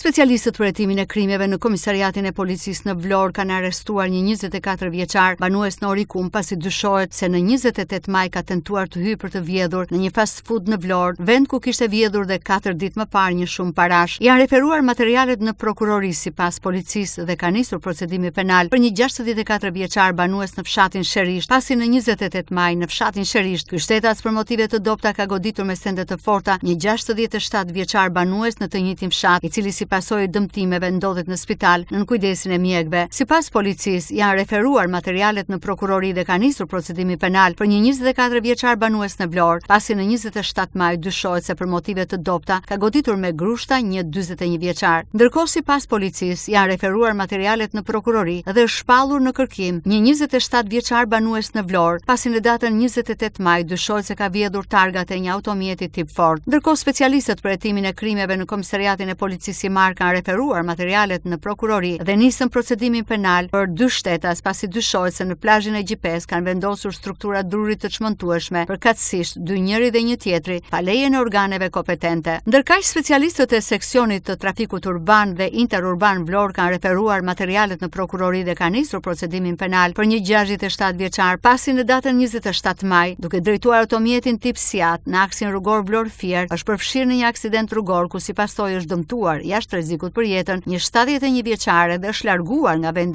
Specialistët për hetimin e krimeve në Komisariatin e Policisë në Vlorë kanë arrestuar një 24 vjeçar banues në Orikum pasi dyshohet se në 28 maj ka tentuar të hyjë për të vjedhur në një fast food në Vlorë, vend ku kishte vjedhur dhe 4 ditë më parë një shumë parash. Janë referuar materialet në prokurori sipas policisë dhe ka nisur procedimi penal për një 64 vjeçar banues në fshatin Sherisht, pasi në 28 maj në fshatin Sherisht, ky shtetas për motive të dobta ka goditur me sende të forta një 67 vjeçar banues në të njëjtin fshat, i cili si pasojë dëmtimeve ndodhet në spital në kujdesin e mjekëve. Sipas policisë, janë referuar materialet në prokurori dhe ka nisur procedimi penal për një 24 vjeçar banues në Vlorë, pasi në 27 maj dyshohet se për motive të dobta ka goditur me grushta një 41 vjeçar. Ndërkohë, sipas policisë, janë referuar materialet në prokurori dhe është shpallur në kërkim një 27 vjeçar banues në Vlorë, pasi në datën 28 maj dyshohet se ka vjedhur targat e një automjeti tip Ford. Ndërkohë, specialistët për hetimin e krimeve në Komisariatin e Policisë kanë referuar materialet në prokurori dhe nisën procedimin penal për 2 shtetas pasi dyshohet se në plazhin e Gjipes kanë vendosur struktura druri të çmentueshme përkatësisht 2 njëri dhe një tjetri pa lejen e organeve kompetente. Ndërkaq, specialistët e seksionit të trafikut urban dhe interurban Vlorë kanë referuar materialet në prokurori dhe kanë nisur procedimin penal për një 67 vjeçar pasi në datën 27 maj, duke drejtuar automjetin tip Seat në aksin rrugor Vlorë-Fier, është përfshirë në një aksident rrugor ku si pasojë është dëmtuar jashtë rrezikut për jetën një 71 vjeçare dhe është larguar nga vendi